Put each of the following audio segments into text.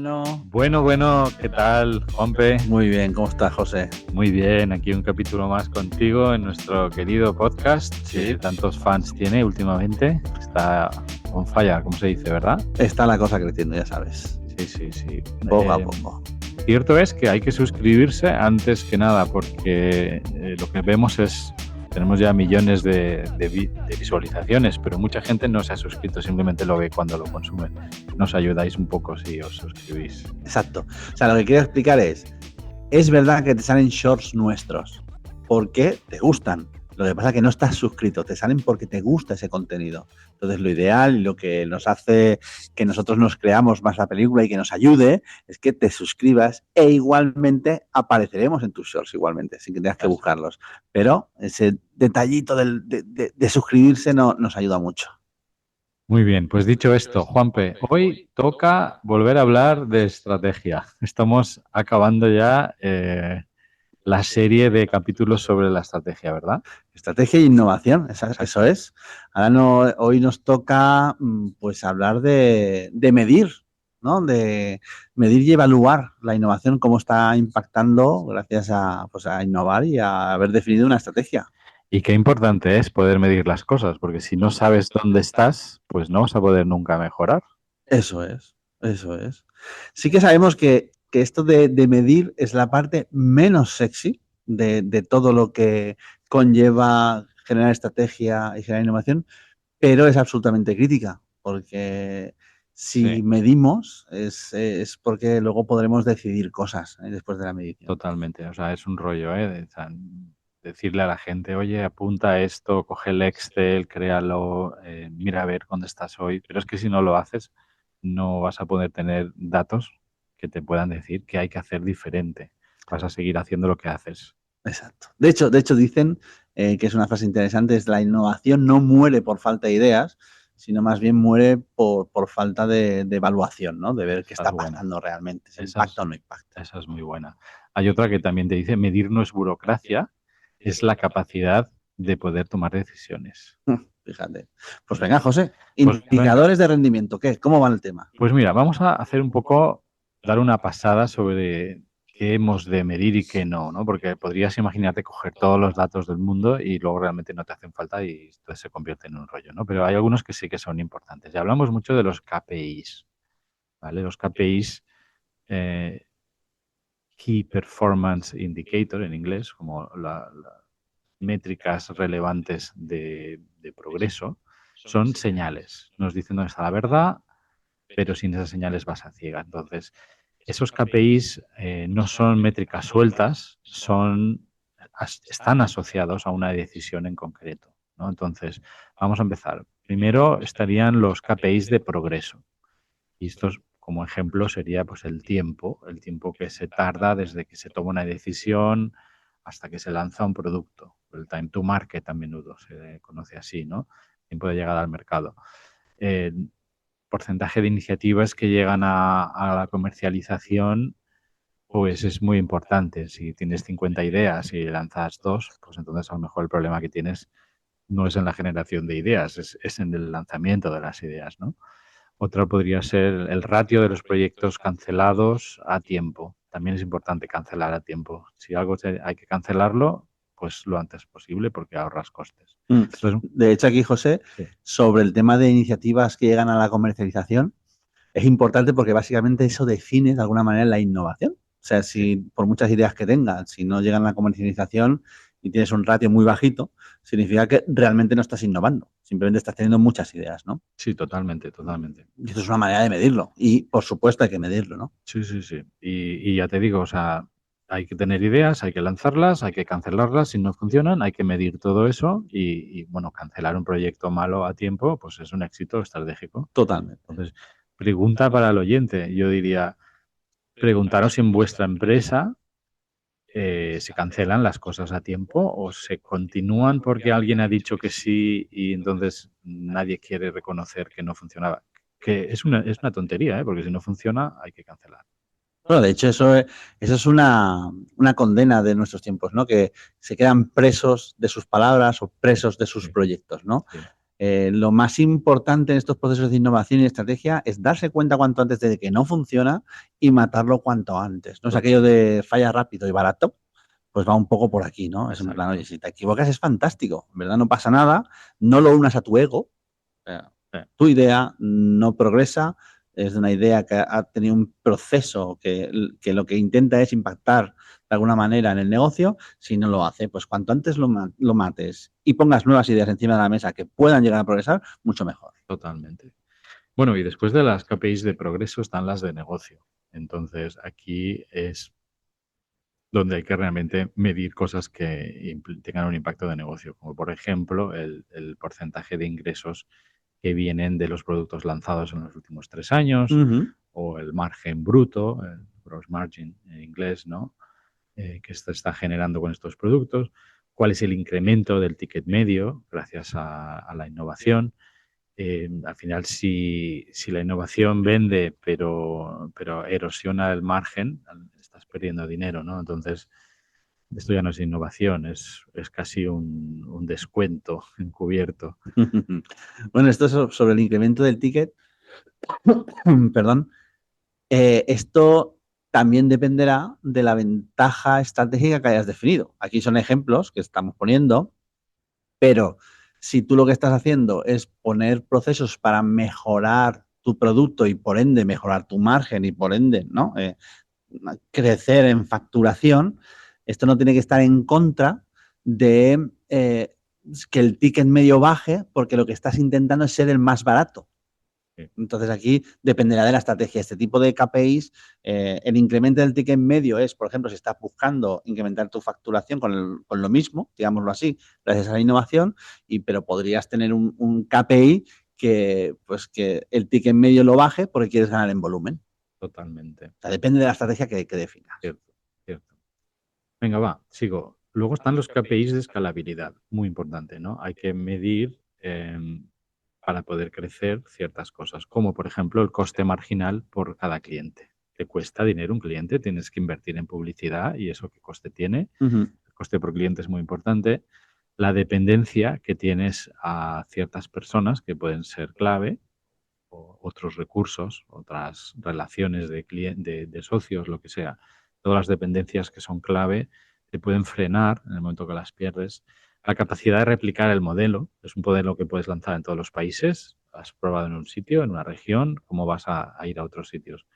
Bueno, ¿qué tal, Juanpe? Muy bien, ¿cómo estás, José? Muy bien, aquí un capítulo más contigo en nuestro querido podcast, que tantos fans tiene últimamente. Está on fire, como se dice, ¿verdad? Está la cosa creciendo, ya sabes. Sí. Poco a poco. Cierto es que hay que suscribirse antes que nada, porque lo que vemos tenemos ya millones de visualizaciones, pero mucha gente no se ha suscrito, simplemente lo ve cuando lo consume. Nos ayudáis un poco si os suscribís. Exacto. O sea, lo que quiero explicar es verdad que te salen shorts nuestros porque te gustan. Lo que pasa es que no estás suscrito, te salen porque te gusta ese contenido. Entonces, lo ideal y lo que nos hace que nosotros nos creamos más la película y que nos ayude es que te suscribas e igualmente apareceremos en tus shorts igualmente, sin que tengas que buscarlos. Pero ese detallito de suscribirse nos ayuda mucho. Muy bien, pues dicho esto, Juanpe, hoy toca volver a hablar de estrategia. Estamos acabando ya la serie de capítulos sobre la estrategia, ¿verdad? Estrategia e innovación, eso es. Ahora hoy nos toca pues hablar de medir, ¿no? De medir y evaluar la innovación, cómo está impactando gracias a innovar y a haber definido una estrategia. Y qué importante es poder medir las cosas, porque si no sabes dónde estás, pues no vas a poder nunca mejorar. Eso es. Sí que sabemos que esto de medir es la parte menos sexy de todo lo que conlleva generar estrategia y generar innovación, pero es absolutamente crítica, porque si medimos es porque luego podremos decidir cosas después de la medición. Totalmente, o sea, es un rollo, decirle a la gente, oye, apunta esto, coge el Excel, créalo, mira a ver dónde estás hoy, pero es que si no lo haces, no vas a poder tener datos que te puedan decir qué hay que hacer diferente. Vas a seguir haciendo lo que haces. Exacto. De hecho dicen que es una frase interesante, es la innovación no muere por falta de ideas, sino más bien muere por falta de evaluación, ¿no? De ver qué está pasando realmente, si impacta o no impacta. Esa es muy buena. Hay otra que también te dice, medir no es burocracia, es la capacidad de poder tomar decisiones. Fíjate. Pues venga, José, indicadores de rendimiento, ¿qué? ¿Cómo va el tema? Pues mira, vamos a hacer un poco, dar una pasada sobre qué hemos de medir y qué no, ¿no? Porque podrías imaginarte coger todos los datos del mundo y luego realmente no te hacen falta y esto se convierte en un rollo, ¿no? Pero hay algunos que sí que son importantes. Y hablamos mucho de los KPIs, ¿vale? Los KPIs, Key Performance Indicator en inglés, como las métricas relevantes de progreso, son señales. Nos dicen dónde está la verdad, pero sin esas señales vas a ciega. Entonces, esos KPIs no son métricas sueltas, están asociados a una decisión en concreto, ¿no? Entonces, vamos a empezar. Primero estarían los KPIs de progreso. Y estos, como ejemplo, sería pues el tiempo que se tarda desde que se toma una decisión hasta que se lanza un producto. El time to market a menudo se conoce así, ¿no? Tiempo de llegada al mercado. Porcentaje de iniciativas que llegan a la comercialización, pues es muy importante. Si tienes 50 ideas y lanzas 2, pues entonces a lo mejor el problema que tienes no es en la generación de ideas, es en el lanzamiento de las ideas, ¿no? Otra podría ser el ratio de los proyectos cancelados a tiempo. También es importante cancelar a tiempo. Si algo hay que cancelarlo, pues lo antes posible porque ahorras costes. Entonces, de hecho, aquí, José, sobre el tema de iniciativas que llegan a la comercialización, es importante porque básicamente eso define de alguna manera la innovación. O sea, si por muchas ideas que tengas, si no llegan a la comercialización y tienes un ratio muy bajito, significa que realmente no estás innovando. Simplemente estás teniendo muchas ideas, ¿no? Sí, totalmente. Y eso es una manera de medirlo. Y, por supuesto, hay que medirlo, ¿no? Sí. Y ya te digo, o sea, hay que tener ideas, hay que lanzarlas, hay que cancelarlas si no funcionan, hay que medir todo eso y bueno, cancelar un proyecto malo a tiempo, pues es un éxito estratégico. Totalmente. Entonces, pregunta para el oyente. Yo diría, preguntaros si en vuestra empresa se cancelan las cosas a tiempo o se continúan porque alguien ha dicho que sí y entonces nadie quiere reconocer que no funcionaba. Que es una tontería, porque si no funciona hay que cancelar. Bueno, de hecho, eso es una condena de nuestros tiempos, ¿no? Que se quedan presos de sus palabras o presos de sus proyectos, ¿no? Sí. Lo más importante en estos procesos de innovación y estrategia es darse cuenta cuanto antes de que no funciona y matarlo cuanto antes. No es aquello de falla rápido y barato, pues va un poco por aquí, ¿no? Es en plan, oye, si te equivocas es fantástico, en verdad no pasa nada, no lo unas a tu ego, tu idea no progresa, es una idea que ha tenido un proceso que lo que intenta es impactar de alguna manera en el negocio. Si no lo hace, pues cuanto antes lo mates y pongas nuevas ideas encima de la mesa que puedan llegar a progresar, mucho mejor. Totalmente. Bueno, y después de las KPIs de progreso están las de negocio. Entonces, aquí es donde hay que realmente medir cosas que tengan un impacto de negocio, como por ejemplo el porcentaje de ingresos que vienen de los productos lanzados en los últimos 3 años, o el margen bruto, el gross margin en inglés, ¿no? Que se está generando con estos productos, cuál es el incremento del ticket medio gracias a la innovación. Al final, si la innovación vende, pero erosiona el margen, estás perdiendo dinero, ¿no? Entonces, esto ya no es innovación, es casi un descuento encubierto. Bueno, esto es sobre el incremento del ticket. Perdón. Esto también dependerá de la ventaja estratégica que hayas definido. Aquí son ejemplos que estamos poniendo, pero si tú lo que estás haciendo es poner procesos para mejorar tu producto y por ende mejorar tu margen y por ende, ¿no? Crecer en facturación, esto no tiene que estar en contra de que el ticket medio baje porque lo que estás intentando es ser el más barato. Entonces aquí dependerá de la estrategia. Este tipo de KPIs, el incremento del ticket medio es, por ejemplo, si estás buscando incrementar tu facturación con lo mismo, digámoslo así, gracias a la innovación, pero podrías tener un KPI que el ticket medio lo baje porque quieres ganar en volumen. Totalmente. O sea, depende de la estrategia que definas. Cierto, cierto. Venga, va, sigo. Luego están los KPIs de escalabilidad, muy importante, ¿no? Hay que medir para poder crecer ciertas cosas, como por ejemplo el coste marginal por cada cliente. Te cuesta dinero un cliente, tienes que invertir en publicidad y eso qué coste tiene. El coste por cliente es muy importante. La dependencia que tienes a ciertas personas que pueden ser clave, o otros recursos, otras relaciones de socios, lo que sea. Todas las dependencias que son clave te pueden frenar en el momento que las pierdes. La capacidad de replicar el modelo es un modelo que puedes lanzar en todos los países. Has probado en un sitio, en una región, ¿cómo vas a ir a otros sitios?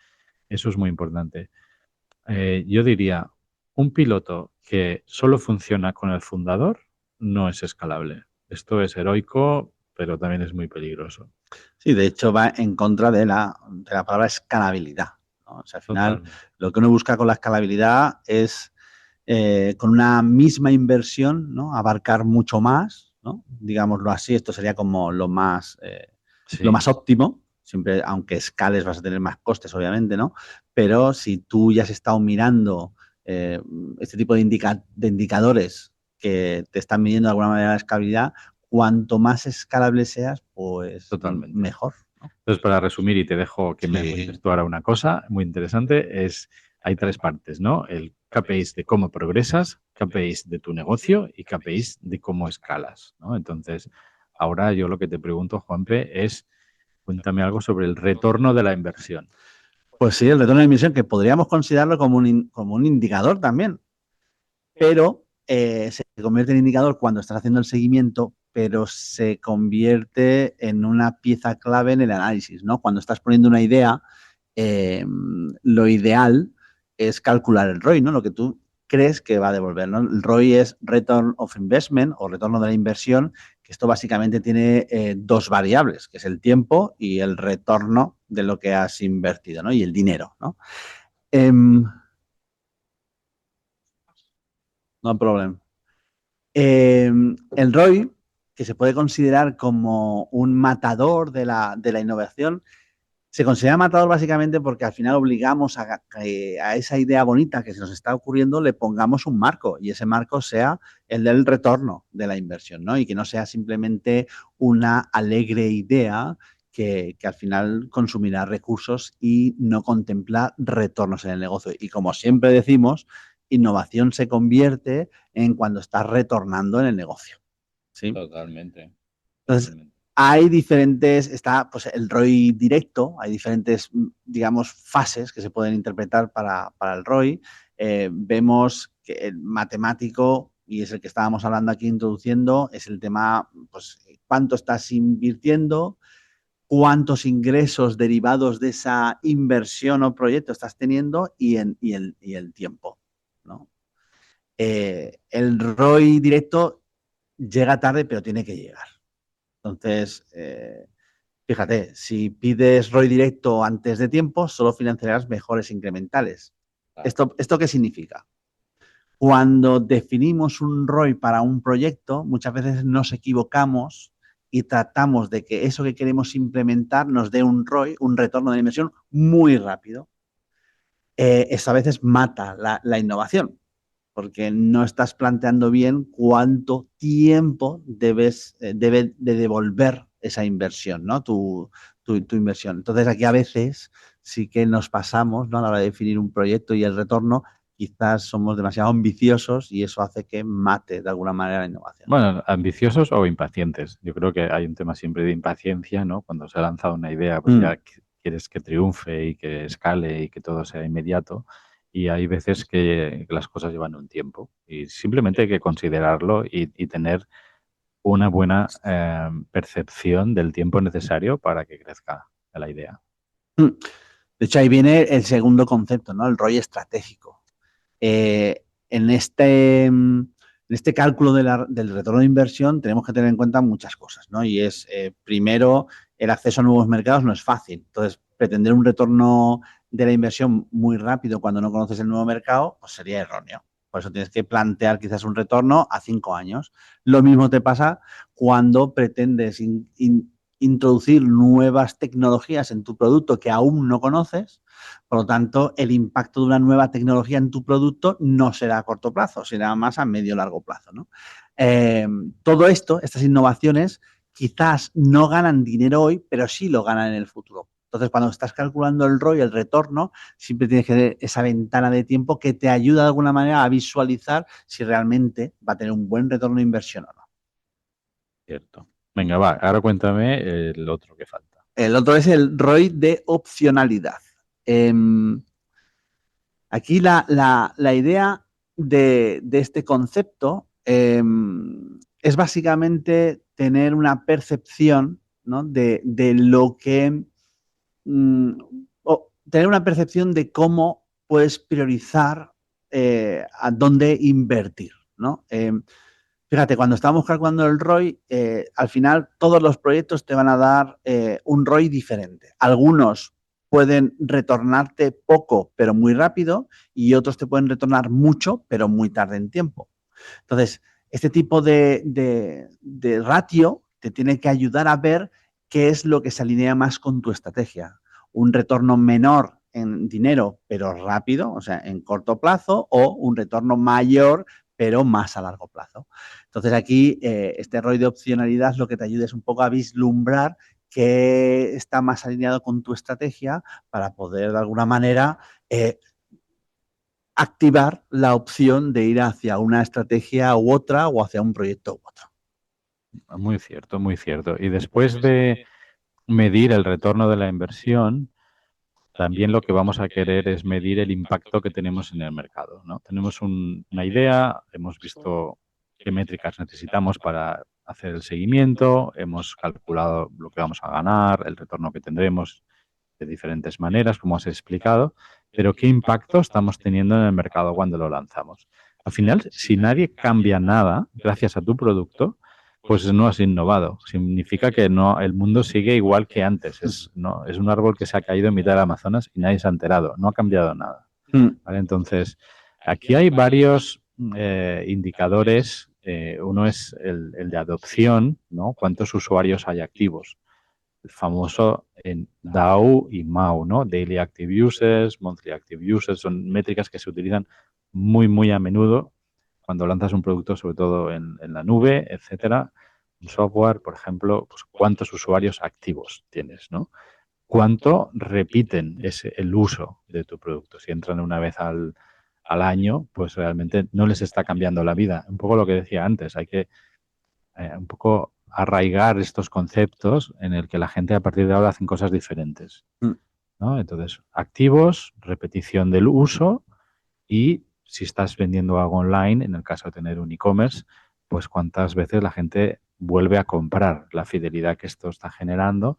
Eso es muy importante. Yo diría, un piloto que solo funciona con el fundador no es escalable. Esto es heroico, pero también es muy peligroso. Sí, de hecho va en contra de la palabra escalabilidad, ¿no? O sea, al final, lo que uno busca con la escalabilidad es con una misma inversión, ¿no? Abarcar mucho más, ¿no? Digámoslo así, esto sería como lo más óptimo. Siempre, aunque escales, vas a tener más costes, obviamente, ¿no? Pero si tú ya has estado mirando este tipo de indicadores que te están midiendo de alguna manera la escalabilidad, cuanto más escalable seas, pues totalmente mejor, ¿no? Entonces, para resumir, y te dejo que me cuentes tú ahora una cosa muy interesante, hay 3 partes, ¿no? El KPIs de cómo progresas, KPIs de tu negocio y KPIs de cómo escalas, ¿no? Entonces, ahora yo lo que te pregunto, Juanpe, es cuéntame algo sobre el retorno de la inversión. Pues sí, el retorno de inversión, que podríamos considerarlo como un indicador también, pero se convierte en indicador cuando estás haciendo el seguimiento, pero se convierte en una pieza clave en el análisis, ¿no? Cuando estás poniendo una idea, lo ideal es calcular el ROI, ¿no? Lo que tú crees que va a devolver, ¿no? El ROI es Return of Investment o retorno de la inversión, que esto básicamente tiene 2 variables, que es el tiempo y el retorno de lo que has invertido, ¿no? Y el dinero, ¿no? No problem. El ROI, que se puede considerar como un matador de la innovación, se considera matador básicamente porque al final obligamos a esa idea bonita que se nos está ocurriendo, le pongamos un marco y ese marco sea el del retorno de la inversión, ¿no? Y que no sea simplemente una alegre idea que al final consumirá recursos y no contempla retornos en el negocio. Y como siempre decimos, innovación se convierte en cuando estás retornando en el negocio. ¿Sí? Totalmente. Entonces, Hay diferentes, está pues el ROI directo, hay diferentes, digamos, fases que se pueden interpretar para el ROI. Vemos que el matemático, y es el que estábamos hablando aquí introduciendo, es el tema, pues, cuánto estás invirtiendo, cuántos ingresos derivados de esa inversión o proyecto estás teniendo y el tiempo, ¿no? El ROI directo llega tarde, pero tiene que llegar. Entonces, fíjate, si pides ROI directo antes de tiempo, solo financiarás mejores incrementales. Claro. ¿Esto qué significa? Cuando definimos un ROI para un proyecto, muchas veces nos equivocamos y tratamos de que eso que queremos implementar nos dé un ROI, un retorno de inversión muy rápido. Eso a veces mata la innovación, porque no estás planteando bien cuánto tiempo debe de devolver esa inversión, ¿no? Tu inversión. Entonces aquí a veces sí que nos pasamos, ¿no? A la hora de definir un proyecto y el retorno, quizás somos demasiado ambiciosos y eso hace que mate de alguna manera la innovación. Bueno, ambiciosos o impacientes. Yo creo que hay un tema siempre de impaciencia, ¿no? Cuando se ha lanzado una idea, pues ya quieres que triunfe y que escale y que todo sea inmediato. Y hay veces que las cosas llevan un tiempo y simplemente hay que considerarlo y tener una buena percepción del tiempo necesario para que crezca la idea. De hecho, ahí viene el segundo concepto, ¿no? El ROI estratégico. En este cálculo del retorno de inversión tenemos que tener en cuenta muchas cosas, ¿no? Y es, primero, el acceso a nuevos mercados no es fácil. Entonces, pretender un retorno de la inversión muy rápido cuando no conoces el nuevo mercado, pues sería erróneo. Por eso tienes que plantear quizás un retorno a 5 años. Lo mismo te pasa cuando pretendes introducir nuevas tecnologías en tu producto que aún no conoces. Por lo tanto, el impacto de una nueva tecnología en tu producto no será a corto plazo, será más a medio o largo plazo, ¿no? Todo esto, estas innovaciones, quizás no ganan dinero hoy, pero sí lo ganan en el futuro. Entonces, cuando estás calculando el ROI, el retorno, siempre tienes que tener esa ventana de tiempo que te ayuda de alguna manera a visualizar si realmente va a tener un buen retorno de inversión o no. Cierto. Venga, va, ahora cuéntame el otro que falta. El otro es el ROI de opcionalidad. Aquí la idea de este concepto es básicamente tener una percepción, ¿no? de lo que o tener una percepción de cómo puedes priorizar a dónde invertir, ¿no? Fíjate, cuando estamos calculando el ROI, al final todos los proyectos te van a dar un ROI diferente. Algunos pueden retornarte poco, pero muy rápido, y otros te pueden retornar mucho, pero muy tarde en tiempo. Entonces, este tipo de ratio te tiene que ayudar a ver qué es lo que se alinea más con tu estrategia. Un retorno menor en dinero, pero rápido, o sea, en corto plazo, o un retorno mayor, pero más a largo plazo. Entonces, aquí este ROI de opcionalidad lo que te ayuda es un poco a vislumbrar qué está más alineado con tu estrategia para poder, de alguna manera, activar la opción de ir hacia una estrategia u otra o hacia un proyecto u otro. Muy cierto, muy cierto. Y después de medir el retorno de la inversión, también lo que vamos a querer es medir el impacto que tenemos en el mercado, ¿no? Tenemos una idea, hemos visto qué métricas necesitamos para hacer el seguimiento, hemos calculado lo que vamos a ganar, el retorno que tendremos de diferentes maneras, como has explicado, pero qué impacto estamos teniendo en el mercado cuando lo lanzamos. Al final, si nadie cambia nada gracias a tu producto, pues no has innovado. Significa que no, el mundo sigue igual que antes. Es un árbol que se ha caído en mitad del Amazonas y nadie se ha enterado. No ha cambiado nada. ¿Vale? Entonces, aquí hay varios indicadores. Uno es el de adopción, ¿no? ¿Cuántos usuarios hay activos? El famoso en DAU y MAU, ¿no? Daily Active Users, Monthly Active Users, son métricas que se utilizan muy, muy a menudo cuando lanzas un producto, sobre todo en la nube, etcétera. Un software, por ejemplo, pues cuántos usuarios activos tienes, ¿no? Cuánto repiten el uso de tu producto. Si entran una vez al año, pues realmente no les está cambiando la vida. Un poco lo que decía antes, hay que un poco arraigar estos conceptos en el que la gente a partir de ahora hacen cosas diferentes, ¿no? Entonces, activos, repetición del uso y si estás vendiendo algo online, en el caso de tener un e-commerce, pues cuántas veces la gente vuelve a comprar, la fidelidad que esto está generando,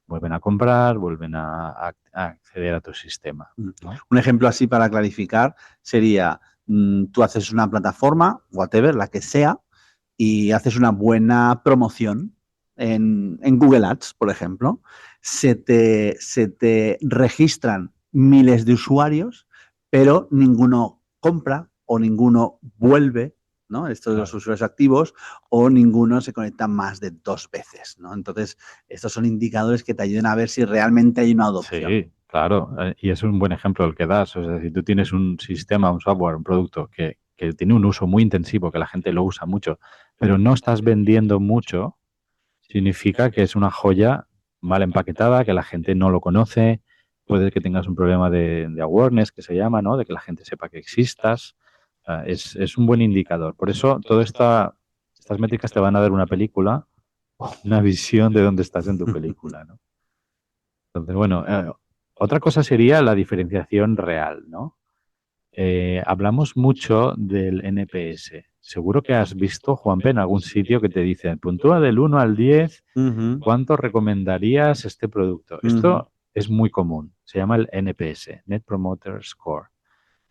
vuelven a comprar, vuelven a acceder a tu sistema, ¿no? Un ejemplo así para clarificar sería, tú haces una plataforma, whatever, la que sea, y haces una buena promoción en Google Ads, por ejemplo, se te registran miles de usuarios, pero ninguno compra o ninguno vuelve, ¿no? Estos de los usuarios activos, o ninguno se conecta más de 2 veces, ¿no? Entonces, estos son indicadores que te ayudan a ver si realmente hay una adopción. Sí, claro, y es un buen ejemplo el que das. O sea, si tú tienes un sistema, un software, un producto que tiene un uso muy intensivo, que la gente lo usa mucho, pero no estás vendiendo mucho, significa que es una joya mal empaquetada, que la gente no lo conoce, puede que tengas un problema de awareness, que se llama, ¿no? De que la gente sepa que existas. Es un buen indicador. Por eso, estas métricas te van a dar una película, una visión de dónde estás en tu película, ¿no? Entonces, bueno, otra cosa sería la diferenciación real, ¿no? Hablamos mucho del NPS. Seguro que has visto, Juanpe, en algún sitio que te dicen, puntúa del 1 al 10, ¿cuánto recomendarías este producto? Esto es muy común. Se llama el NPS, Net Promoter Score.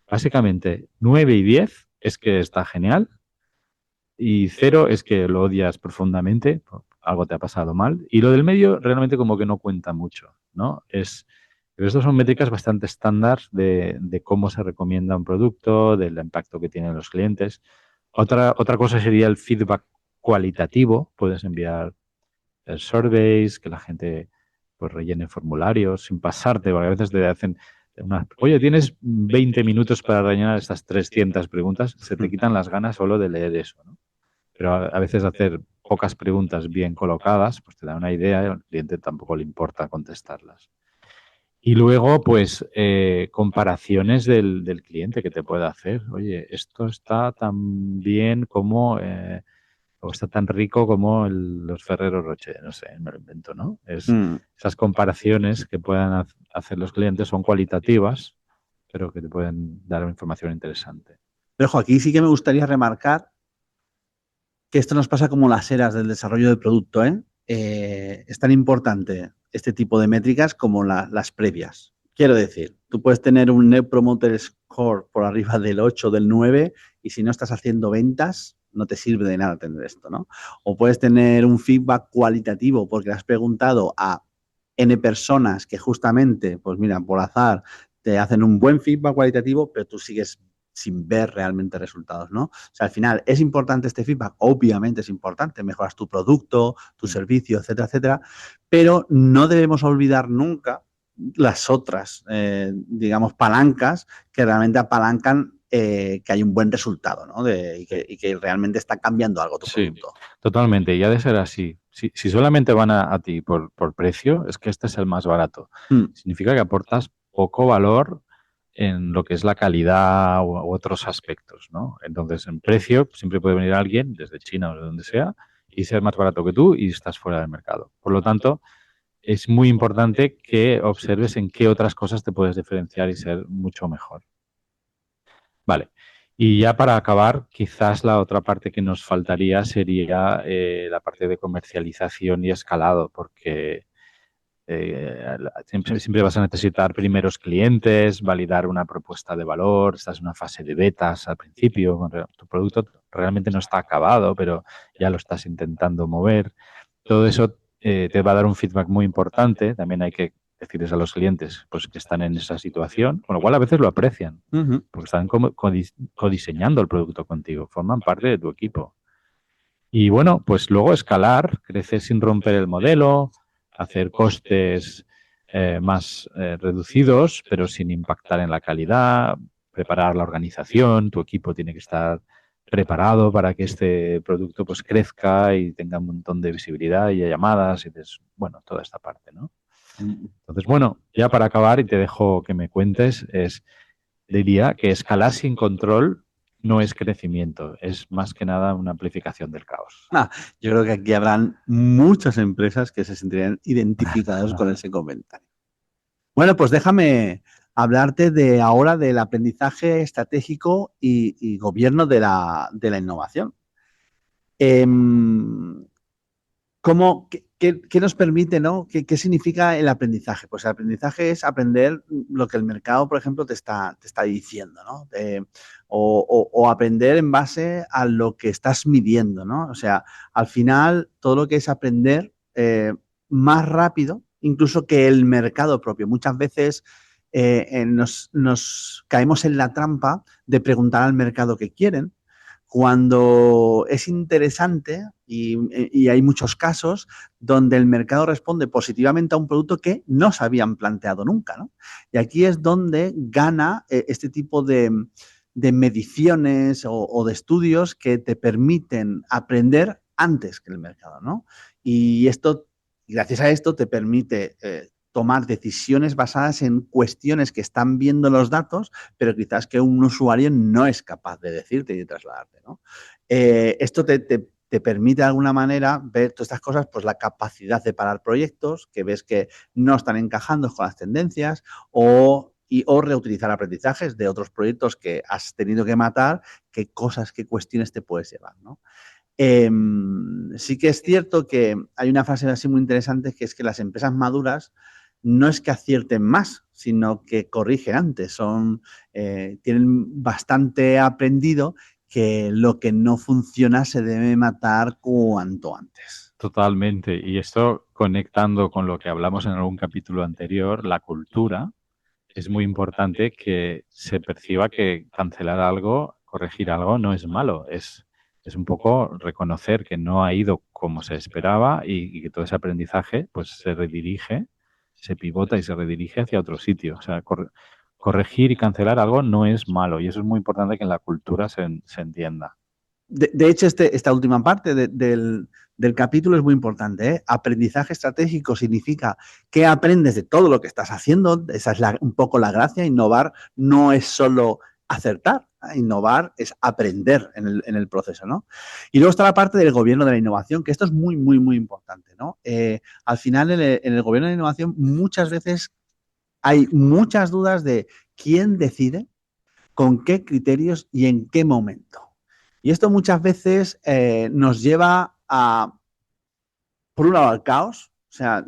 Básicamente, 9 y 10 es que está genial y 0 es que lo odias profundamente, algo te ha pasado mal. Y lo del medio realmente como que no cuenta mucho, ¿no? Pero estas son métricas bastante estándar de cómo se recomienda un producto, del impacto que tienen los clientes. Otra cosa sería el feedback cualitativo. Puedes enviar surveys, que la gente pues rellene formularios sin pasarte, porque a veces te hacen oye, tienes 20 minutos para rellenar estas 300 preguntas, se te quitan las ganas solo de leer eso, ¿no? Pero a veces hacer pocas preguntas bien colocadas, pues te da una idea y al cliente tampoco le importa contestarlas. Y luego, pues, comparaciones del cliente que te puede hacer. Oye, esto está tan bien como, o está tan rico como los Ferrero Rocher, no sé, me lo invento, ¿no? Esas comparaciones que puedan hacer los clientes son cualitativas, pero que te pueden dar información interesante. Pero ojo, aquí sí que me gustaría remarcar que esto nos pasa como las eras del desarrollo del producto, ¿eh? Es tan importante este tipo de métricas como las previas. Quiero decir, tú puedes tener un Net Promoter Score por arriba del 8, del 9, y si no estás haciendo ventas, no te sirve de nada tener esto, ¿no? O puedes tener un feedback cualitativo porque le has preguntado a N personas que justamente, pues mira, por azar, te hacen un buen feedback cualitativo, pero tú sigues sin ver realmente resultados, ¿no? O sea, al final, ¿es importante este feedback? Obviamente es importante, mejoras tu producto, tu servicio, etcétera, etcétera, pero no debemos olvidar nunca las otras, digamos, palancas que realmente apalancan que hay un buen resultado, ¿no? Y que realmente está cambiando algo tu producto. Sí, totalmente, y ha de ser así. Si solamente van a ti por precio, es que este es el más barato. Significa que aportas poco valor en lo que es la calidad u otros aspectos, ¿no? Entonces, en precio siempre puede venir alguien desde China o de donde sea y ser más barato que tú y estás fuera del mercado. Por lo tanto, es muy importante que observes en qué otras cosas te puedes diferenciar y ser mucho mejor. Vale. Y ya para acabar, quizás la otra parte que nos faltaría sería la parte de comercialización y escalado, porque siempre vas a necesitar primeros clientes, validar una propuesta de valor, estás en una fase de betas al principio, tu producto realmente no está acabado, pero ya lo estás intentando mover. Todo eso te va a dar un feedback muy importante. También hay que decirles a los clientes pues, que están en esa situación, con lo cual a veces lo aprecian, porque están codiseñando el producto contigo, forman parte de tu equipo. Y bueno, pues luego escalar, crecer sin romper el modelo, hacer costes más reducidos, pero sin impactar en la calidad, preparar la organización, tu equipo tiene que estar preparado para que este producto pues crezca y tenga un montón de visibilidad y llamadas y bueno, toda esta parte, ¿no? Entonces, bueno, ya para acabar y te dejo que me cuentes, diría que escalar sin control no es crecimiento, es más que nada una amplificación del caos. Yo creo que aquí habrán muchas empresas que se sentirían identificadas con ese comentario. Bueno, pues déjame hablarte de ahora del aprendizaje estratégico y gobierno de la innovación. ¿Qué nos permite, ¿no? ¿Qué significa el aprendizaje? Pues el aprendizaje es aprender lo que el mercado, por ejemplo, te está diciendo, ¿no? O aprender en base a lo que estás midiendo, ¿no? O sea, al final, todo lo que es aprender más rápido, incluso que el mercado propio. Muchas veces nos caemos en la trampa de preguntar al mercado qué quieren, cuando es interesante y hay muchos casos donde el mercado responde positivamente a un producto que no se habían planteado nunca, ¿no? Y aquí es donde gana este tipo de mediciones o de estudios que te permiten aprender antes que el mercado, ¿no? Y esto, gracias a esto, te permite tomar decisiones basadas en cuestiones que están viendo los datos, pero quizás que un usuario no es capaz de decirte y de trasladarte, ¿no? Esto te permite de alguna manera ver todas estas cosas, pues la capacidad de parar proyectos que ves que no están encajando con las tendencias o reutilizar aprendizajes de otros proyectos que has tenido que matar, qué cosas, qué cuestiones te puedes llevar, ¿no? Sí que es cierto que hay una frase así muy interesante que es que las empresas maduras no es que acierten más, sino que corrigen antes. Tienen bastante aprendido que lo que no funciona se debe matar cuanto antes. Totalmente. Y esto conectando con lo que hablamos en algún capítulo anterior, la cultura, es muy importante que se perciba que cancelar algo, corregir algo, no es malo. Es un poco reconocer que no ha ido como se esperaba y que todo ese aprendizaje pues se redirige, se pivota y se redirige hacia otro sitio. O sea, corregir y cancelar algo no es malo y eso es muy importante que en la cultura se entienda. De hecho, esta última parte del capítulo es muy importante, ¿eh? Aprendizaje estratégico significa que aprendes de todo lo que estás haciendo. Esa es un poco la gracia. Innovar no es solo acertar, ¿eh? Innovar es aprender en el proceso, ¿no? Y luego está la parte del gobierno de la innovación, que esto es muy, muy, muy importante, ¿no? Al final, en el gobierno de la innovación, muchas veces hay muchas dudas de quién decide, con qué criterios y en qué momento. Y esto muchas veces nos lleva por un lado, al caos. O sea,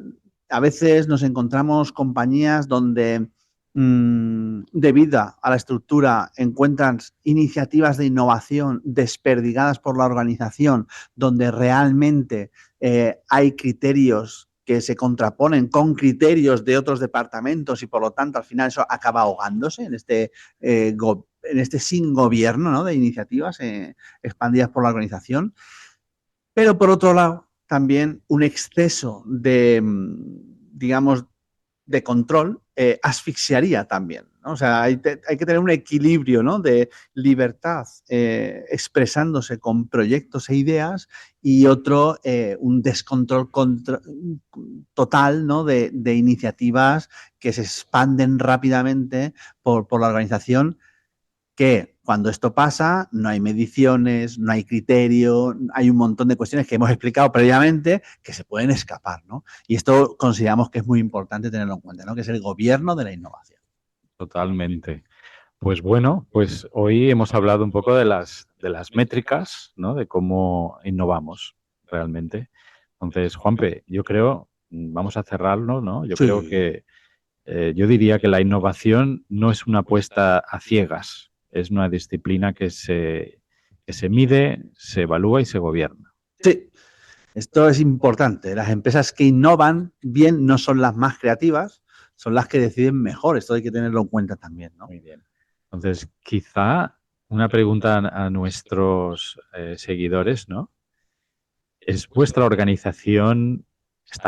a veces nos encontramos compañías donde, debido a la estructura, encuentran iniciativas de innovación desperdigadas por la organización, donde realmente hay criterios que se contraponen con criterios de otros departamentos y por lo tanto al final eso acaba ahogándose en este sin gobierno, ¿no? De iniciativas expandidas por la organización. Pero por otro lado, también un exceso digamos, de control asfixiaría también, ¿no? O sea, hay que tener un equilibrio, ¿no? De libertad expresándose con proyectos e ideas y otro, un descontrol total, ¿no? De iniciativas que se expanden rápidamente por la organización, que cuando esto pasa no hay mediciones, no hay criterio, hay un montón de cuestiones que hemos explicado previamente que se pueden escapar, ¿no? Y esto consideramos que es muy importante tenerlo en cuenta, ¿no? Que es el gobierno de la innovación. Totalmente. Pues bueno, pues hoy hemos hablado un poco de las métricas, ¿no? De cómo innovamos realmente. Entonces, Juanpe, yo creo, vamos a cerrarlo, ¿no? Yo creo Sí. que yo diría que la innovación no es una apuesta a ciegas, es una disciplina que se mide, se evalúa y se gobierna. Sí, esto es importante. Las empresas que innovan bien no son las más creativas, son las que deciden mejor. Esto hay que tenerlo en cuenta también, ¿no? Muy bien. Entonces, quizá una pregunta a nuestros seguidores, ¿no? ¿Está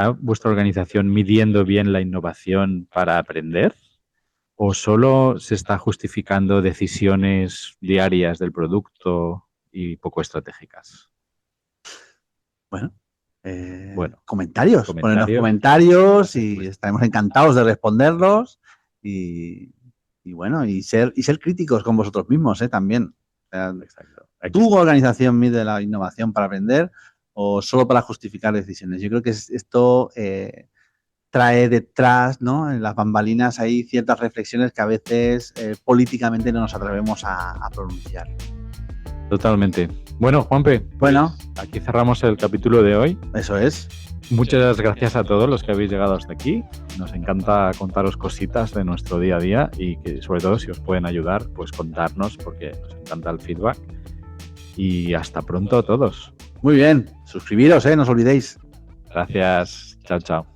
vuestra organización midiendo bien la innovación para aprender? ¿O solo se está justificando decisiones diarias del producto y poco estratégicas? Bueno, Bueno, comentarios, ponernos comentarios. comentarios y estaremos encantados de responderlos y bueno, y ser críticos con vosotros mismos, también. sea, Exacto. ¿tu organización mide la innovación para aprender o solo para justificar decisiones? Yo creo que esto trae detrás, ¿no? En las bambalinas hay ciertas reflexiones que a veces políticamente no nos atrevemos a pronunciar. Totalmente. Bueno, Juanpe, Bueno, aquí cerramos el capítulo de hoy. eso es. Muchas gracias a todos los que habéis llegado hasta aquí. Nos encanta contaros cositas de nuestro día a día y que sobre todo si os pueden ayudar, pues contarnos porque nos encanta el feedback. Y hasta pronto a todos. Muy bien. Suscribiros, no os olvidéis. Gracias. Chao, chao.